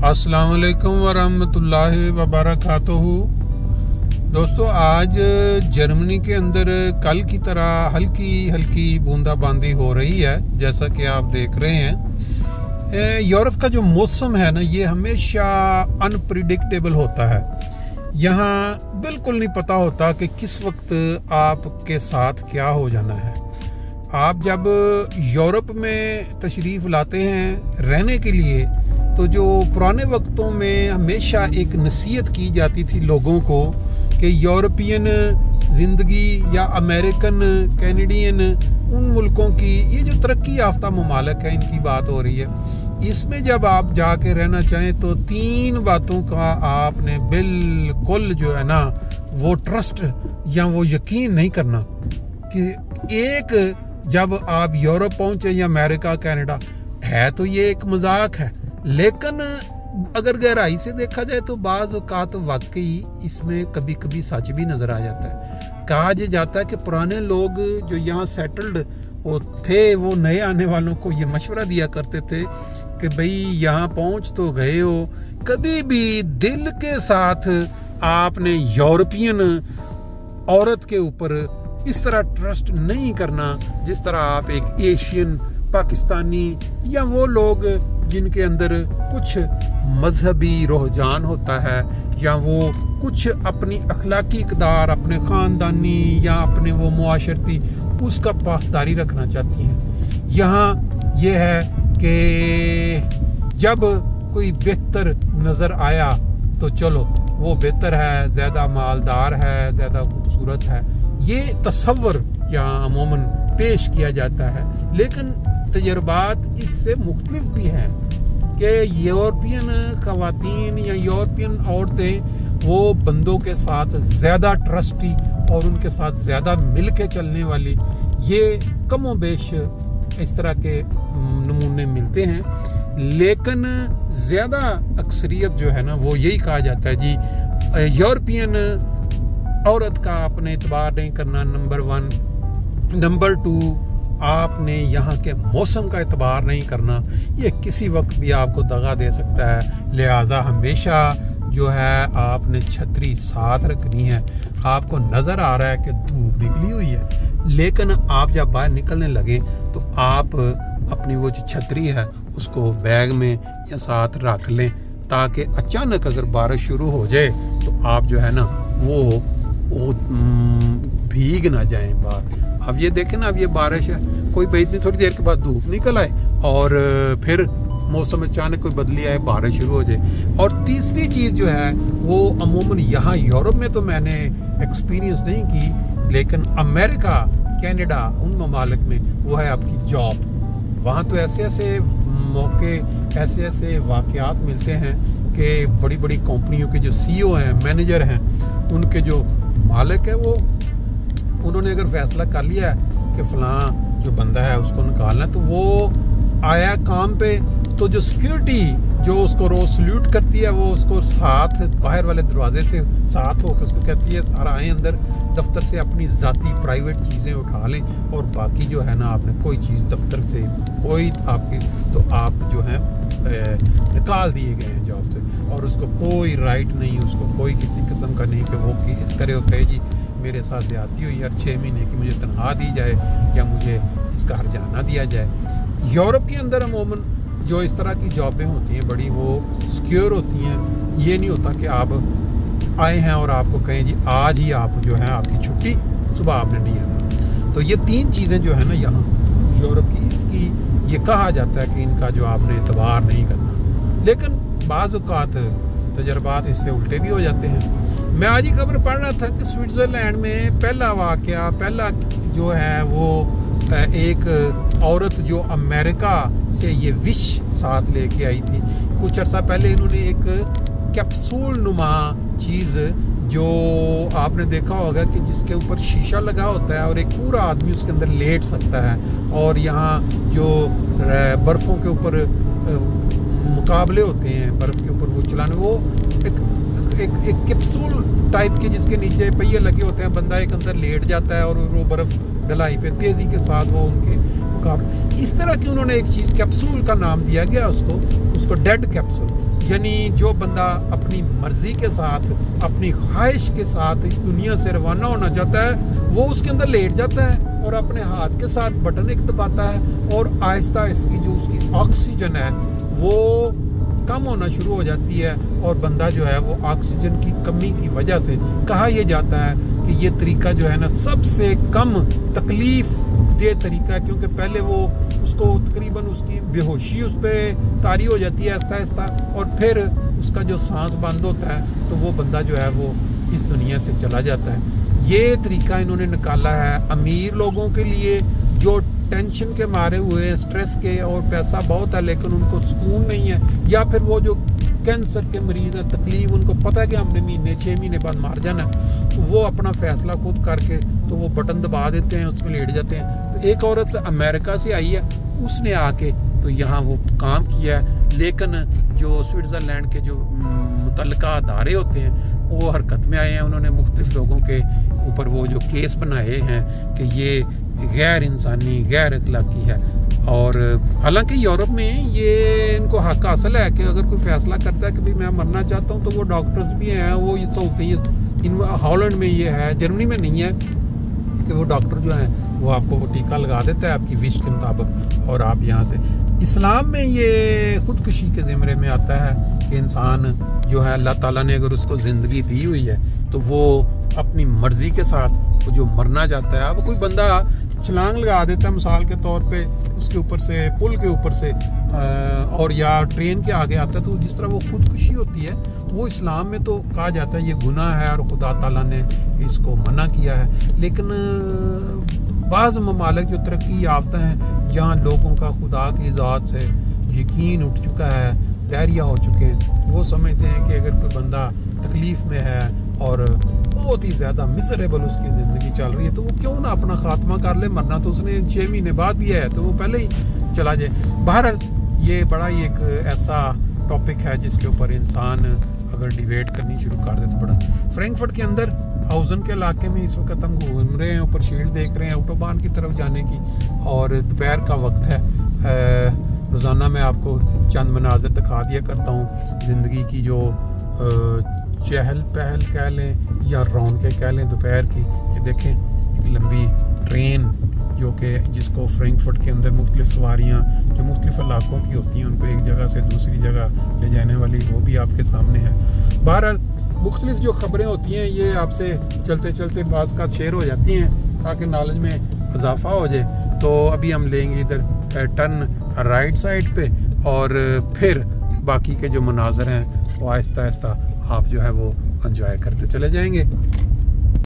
अस्सलाम वालेकुम वरहमतुल्लाहि वबरकातुहू। दोस्तों, आज जर्मनी के अंदर कल की तरह हल्की हल्की बूंदाबांदी हो रही है, जैसा कि आप देख रहे हैं। यूरोप का जो मौसम है ना, ये हमेशा अनप्रिडिक्टेबल होता है। यहाँ बिल्कुल नहीं पता होता कि किस वक्त आपके साथ क्या हो जाना है। आप जब यूरोप में तशरीफ़ लाते हैं रहने के लिए, तो जो पुराने वक्तों में हमेशा एक नसीहत की जाती थी लोगों को कि यूरोपियन ज़िंदगी या अमेरिकन कैनेडियन उन मुल्कों की, ये जो तरक्की याफ्ता ममालिक है, इनकी बात हो रही है। इसमें जब आप जाके रहना चाहें तो 3 बातों का आपने बिल्कुल जो है ना वो ट्रस्ट या वो यकीन नहीं करना कि एक, जब आप यूरोप पहुंचे या अमेरिका कनाडा, है तो ये एक मजाक है, लेकिन अगर गहराई से देखा जाए तो बाज़ औक़ात वाकई इसमें कभी कभी सच भी नज़र आ जाता है। कहा जाता है कि पुराने लोग जो यहाँ सेटल्ड थे, वो नए आने वालों को ये मशवरा दिया करते थे कि भाई यहाँ पहुँच तो गए हो, कभी भी दिल के साथ आपने यूरोपियन औरत के ऊपर इस तरह ट्रस्ट नहीं करना जिस तरह आप एक एशियन, पाकिस्तानी या वो लोग जिनके अंदर कुछ मजहबी रुझान होता है या वो कुछ अपनी अखलाकी इक़दार, अपने ख़ानदानी या अपने वो मुआशरती, उसका पासदारी रखना चाहती हैं। यहाँ ये है कि जब कोई बेहतर नज़र आया तो चलो वो बेहतर है, ज़्यादा मालदार है, ज़्यादा खूबसूरत है, ये तसव्वुर यहाँ अमूमन पेश किया जाता है। लेकिन तजर्बात इससे मुख्तलिफ भी हैं कि यूरोपियन ख़वातीन या यूरोपियन औरतें वो बंदों के साथ ज़्यादा ट्रस्टी और उनके साथ ज़्यादा मिल के चलने वाली, ये कमो बेश इस तरह के नमूने मिलते हैं। लेकिन ज़्यादा अक्सरियत जो है ना वो यही कहा जाता है जी, यूरोपियन औरत का आपने एतबार नहीं करना, नंबर 1। नंबर 2, आपने यहाँ के मौसम का एतबार नहीं करना, ये किसी वक्त भी आपको दगा दे सकता है। लिहाजा हमेशा जो है आपने छतरी साथ रखनी है। आपको नज़र आ रहा है कि धूप निकली हुई है, लेकिन आप जब बाहर निकलने लगे तो आप अपनी वो जो छतरी है उसको बैग में या साथ रख लें, ताकि अचानक अगर बारिश शुरू हो जाए तो आप जो है ना वो भीग ना जाएं बाहर। अब ये देखें ना, अब ये बारिश है, कोई इतनी थोड़ी देर के बाद धूप निकल आए और फिर मौसम अचानक कोई बदली आए, बारिश शुरू हो जाए। और तीसरी चीज़ जो है वो अमूमन यहाँ यूरोप में तो मैंने एक्सपीरियंस नहीं की, लेकिन अमेरिका, कनाडा, उन ममालिक में वो है आपकी जॉब। वहाँ तो ऐसे ऐसे मौके, ऐसे ऐसे वाक़यात मिलते हैं कि बड़ी बड़ी कंपनियों के जो CEO हैं, मैनेजर हैं, उनके जो मालिक है वो, उन्होंने अगर फैसला कर लिया है कि फलां जो बंदा है उसको निकालना, तो वो आया काम पे, तो जो सिक्योरिटी जो उसको रोज सल्यूट करती है, वो उसको साथ बाहर वाले दरवाजे से साथ होकर उसको कहती है सारा आए अंदर, दफ्तर से अपनी ज़ाती प्राइवेट चीज़ें उठा लें और बाकी जो है ना आपने कोई चीज़ दफ्तर से कोई आपकी, तो आप जो है निकाल दिए गए हैं जॉब से, और उसको कोई राइट नहीं, उसको कोई किसी किस्म का नहीं कि वो इस करे और कहे जी मेरे साथ ज़्यादती हुई यार, 6 महीने की मुझे तनख्वाह दी जाए या मुझे इसका हर्जाना दिया जाए। यूरोप के अंदर अमूमन जो इस तरह की जॉबें होती हैं बड़ी वो सिक्योर होती हैं। ये नहीं होता कि आप आए हैं और आपको कहें जी आज ही आप जो है आपकी छुट्टी, सुबह आपने नहीं आना। तो ये 3 चीज़ें जो है ना यहाँ यूरोप की, इसकी ये कहा जाता है कि इनका जो आपने एतबार नहीं करना। लेकिन बाज़ औक़ात तजर्बात इससे उल्टे भी हो जाते हैं। मैं आज ही खबर पढ़ रहा था कि स्विट्ज़रलैंड में पहला जो है वो एक औरत जो अमेरिका से ये विश साथ लेके आई थी। कुछ अर्सा पहले इन्होंने एक कैप्सूल नुमा चीज़, जो आपने देखा होगा कि जिसके ऊपर शीशा लगा होता है और एक पूरा आदमी उसके अंदर लेट सकता है, और यहाँ जो बर्फ़ों के ऊपर मुकाबले होते हैं बर्फ़ के ऊपर वो चलाने, वो एक कैप्सूल टाइप के जिसके नीचे पहिए लगे होते हैं, बंदा एक अंदर लेट जाता है और वो बर्फ़ ढलाई पे तेज़ी के साथ वो उनके मुकाबले, इस तरह की उन्होंने एक चीज़ कैप्सूल का नाम दिया गया उसको डेड कैप्सूल। यानी जो बंदा अपनी मर्जी के साथ, अपनी ख्वाहिश के साथ इस दुनिया से रवाना होना चाहता है, वो उसके अंदर लेट जाता है और अपने हाथ के साथ बटन एक दबाता है और आहिस्ता इसकी जो उसकी ऑक्सीजन है वो कम होना शुरू हो जाती है और बंदा जो है वो ऑक्सीजन की कमी की वजह से, कहा यह जाता है कि ये तरीका जो है ना सबसे कम तकलीफ दे तरीका है, क्योंकि पहले वो उसको तकरीबन उसकी बेहोशी उस पर तारी हो जाती है आहिस्ता आहिस्ता, और फिर उसका जो सांस बंद होता है तो वो बंदा जो है वो इस दुनिया से चला जाता है। ये तरीका इन्होंने निकाला है अमीर लोगों के लिए जो टेंशन के मारे हुए हैं, स्ट्रेस के, और पैसा बहुत है लेकिन उनको सुकून नहीं है, या फिर वो जो कैंसर के मरीज हैं, तकलीफ, उनको पता है कि हमने 6 महीने बाद मार जाना है, तो वो अपना फैसला खुद करके तो वो बटन दबा देते हैं, उसमें लेट जाते हैं। तो एक औरत अमेरिका से आई है, उसने आके तो यहाँ वो काम किया है, लेकिन जो स्विट्ज़रलैंड के जो मुतल्लिका अदारे होते हैं वो हरकत में आए हैं। उन्होंने मुख्तलिफ लोगों के ऊपर वो जो केस बनाए हैं कि ये गैर इंसानी, गैर अखलाकी है, और हालांकि यूरोप में ये इनको हक हासिल है कि अगर कोई फैसला करता है कि भाई मैं मरना चाहता हूँ तो वो डॉक्टर्स भी हैं, वो ये सहूलतें इन हॉलैंड में ये है, जर्मनी में नहीं है कि वो डॉक्टर जो है वो आपको वो टीका लगा देता है आपकी विश के मुताबिक और आप यहाँ से। इस्लाम में ये खुदकुशी के ज़िम्मे में आता है कि इंसान जो है अल्लाह ताला ने अगर उसको ज़िंदगी दी हुई है तो वो अपनी मर्जी के साथ जो मरना चाहता है। अब कोई बंदा छलांग लगा देता है मिसाल के तौर पे उसके ऊपर से, पुल के ऊपर से, और या ट्रेन के आगे आता है, तो जिस तरह वो खुदकुशी होती है वो इस्लाम में तो कहा जाता है ये गुनाह है और खुदा ताला ने इसको मना किया है। लेकिन बाज़ ममालिक जो तरक्की याफ्ता हैं, जहाँ लोगों का खुदा की ज़ात से यकीन उठ चुका है, तैरिया हो चुके हैं, वो समझते हैं कि अगर कोई बंदा तकलीफ में है और बहुत ही ज़्यादा मिजरेबल उसकी ज़िंदगी चल रही है तो वो क्यों ना अपना खात्मा कर ले। मरना तो उसने 6 महीने बाद भी है तो वो पहले ही चला जाए। बहरहाल ये बड़ा ही एक ऐसा टॉपिक है जिसके ऊपर इंसान अगर डिबेट करनी शुरू कर दे तो बड़ा। फ्रैंकफर्ट के अंदर हाउजन के इलाके में इस वक्त हम घूम रहे हैं, ऊपर शील्ड देख रहे हैं ऑटोबान की तरफ जाने की, और दोपहर का वक्त है। रोज़ाना मैं आपको चंद मनाज़र दिखा दिया करता हूँ ज़िंदगी की, जो चहल पहल कह लें या रौनकें कह लें दोपहर की। ये देखें एक लंबी ट्रेन जो कि जिसको फ्रैंकफर्ट के अंदर मुख्तलिफ सवारियाँ जो मुख्तलिफ इलाकों की होती हैं उनको एक जगह से दूसरी जगह ले जाने वाली, वो भी आपके सामने है। बहरहाल मुख्तलिफ जो ख़बरें होती हैं ये आपसे चलते चलते बाज़ का शेयर हो जाती हैं ताकि नॉलेज में इजाफा हो जाए। तो अभी हम लेंगे इधर टर्न राइट साइड पे और फिर बाकी के जो मनाज़र हैं वो आहिस्ता आहिस्ता आप जो है वो एंजॉय करते चले जाएंगे।